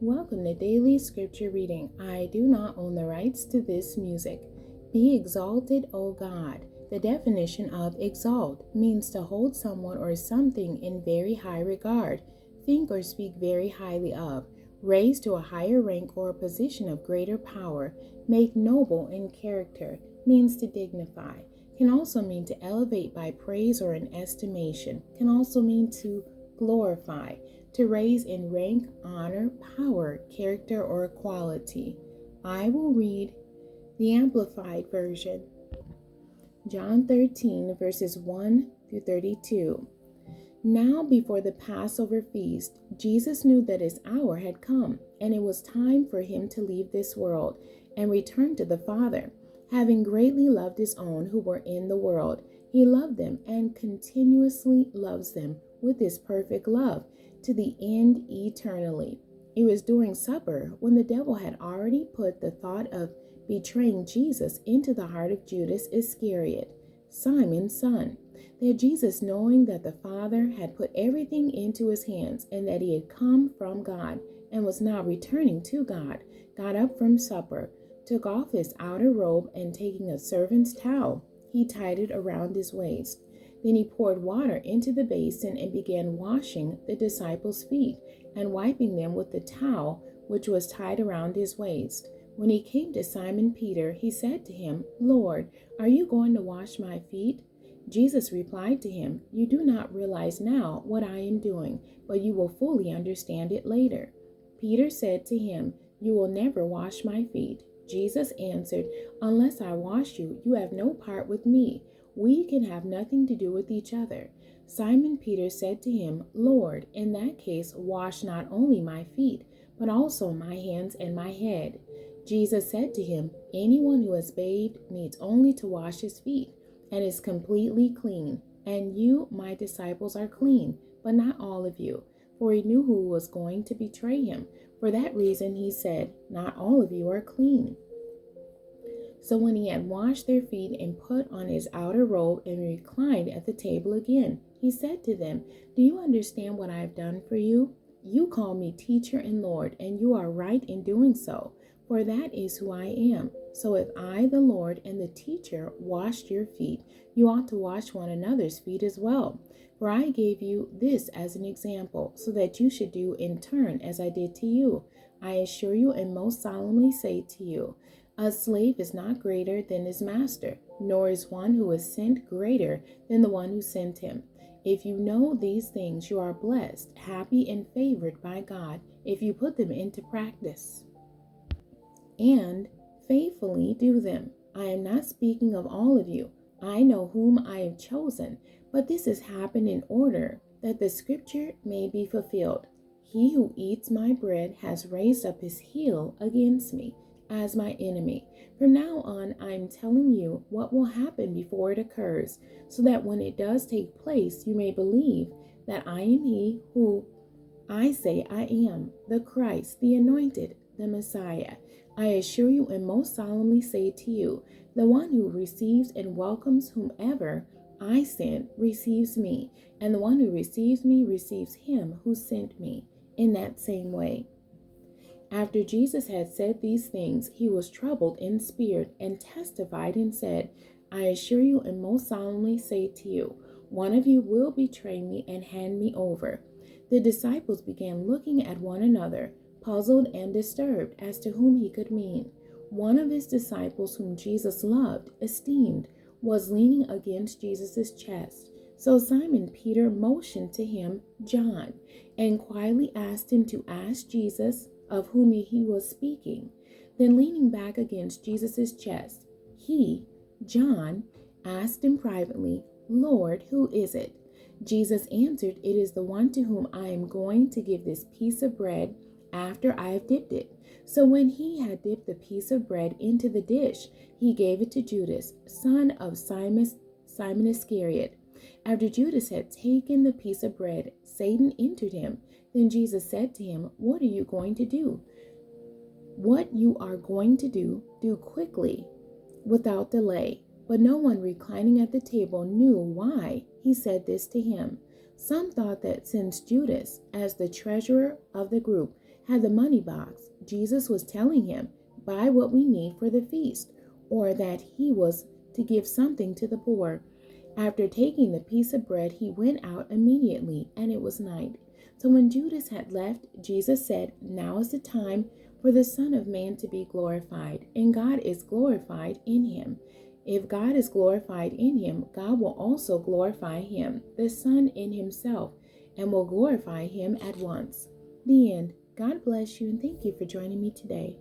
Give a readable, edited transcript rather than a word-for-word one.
Welcome to Daily Scripture Reading. I do not own the rights to this music. Be exalted, O God. The definition of exalt means to hold someone or something in very high regard, think or speak very highly of, raise to a higher rank or a position of greater power, make noble in character, means to dignify, can also mean to elevate by praise or in estimation, can also mean to glorify, to raise in rank, honor, power, character, or quality. I will read the Amplified Version. John 13, verses 1 through 32. Now before the Passover feast, Jesus knew that his hour had come, and it was time for him to leave this world and return to the Father. Having greatly loved his own who were in the world, he loved them and continuously loves them with his perfect love to the end eternally. It was during supper when the devil had already put the thought of betraying Jesus into the heart of Judas Iscariot, Simon's son, that Jesus, knowing that the Father had put everything into his hands and that he had come from God and was now returning to God, got up from supper, took off his outer robe, and taking a servant's towel, he tied it around his waist. Then he poured water into the basin and began washing the disciples' feet and wiping them with the towel which was tied around his waist. When he came to Simon Peter, he said to him, Lord, are you going to wash my feet? Jesus replied to him, You do not realize now what I am doing, but you will fully understand it later. Peter said to him, You will never wash my feet. Jesus answered, Unless I wash you, you have no part with me. We can have nothing to do with each other. Simon Peter said to him, Lord, in that case, wash not only my feet, but also my hands and my head. Jesus said to him, Anyone who has bathed needs only to wash his feet, and is completely clean. And you, my disciples, are clean, but not all of you. For he knew who was going to betray him. For that reason he said, Not all of you are clean. So when he had washed their feet and put on his outer robe and reclined at the table again, he said to them, Do you understand what I have done for you? You call me teacher and Lord, and you are right in doing so, for that is who I am. So if I, the Lord and the teacher, washed your feet, you ought to wash one another's feet as well. For I gave you this as an example, so that you should do in turn as I did to you. I assure you and most solemnly say to you, a slave is not greater than his master, nor is one who is sent greater than the one who sent him. If you know these things, you are blessed, happy, and favored by God if you put them into practice and faithfully do them. I am not speaking of all of you. I know whom I have chosen, but this has happened in order that the scripture may be fulfilled. He who eats my bread has raised up his heel against me as my enemy. From now on, I am telling you what will happen before it occurs, so that when it does take place, you may believe that I am he who I say I am, the Christ, the anointed, the Messiah. I assure you and most solemnly say to you, the one who receives and welcomes whomever I send receives me, and the one who receives me receives him who sent me, in that same way. After Jesus had said these things, he was troubled in spirit and testified and said, I assure you and most solemnly say to you, one of you will betray me and hand me over. The disciples began looking at one another, puzzled and disturbed as to whom he could mean. One of his disciples whom Jesus loved, esteemed, was leaning against Jesus' chest. So Simon Peter motioned to him, John, and quietly asked him to ask Jesus of whom he was speaking. Then leaning back against Jesus' chest, he, John, asked him privately, Lord, who is it? Jesus answered, It is the one to whom I am going to give this piece of bread after I have dipped it. So when he had dipped the piece of bread into the dish, he gave it to Judas, son of Simon Iscariot. After Judas had taken the piece of bread, Satan entered him. Then Jesus said to him, What are you going to do? What you are going to do, do quickly, without delay. But no one reclining at the table knew why he said this to him. Some thought that since Judas, as the treasurer of the group, had the money box. Jesus was telling him, buy what we need for the feast, or that he was to give something to the poor. After taking the piece of bread, he went out immediately, and it was night. So when Judas had left, Jesus said, now is the time for the Son of Man to be glorified, and God is glorified in him. If God is glorified in him, God will also glorify him, the Son, in himself, and will glorify him at once. The end. God bless you, and thank you for joining me today.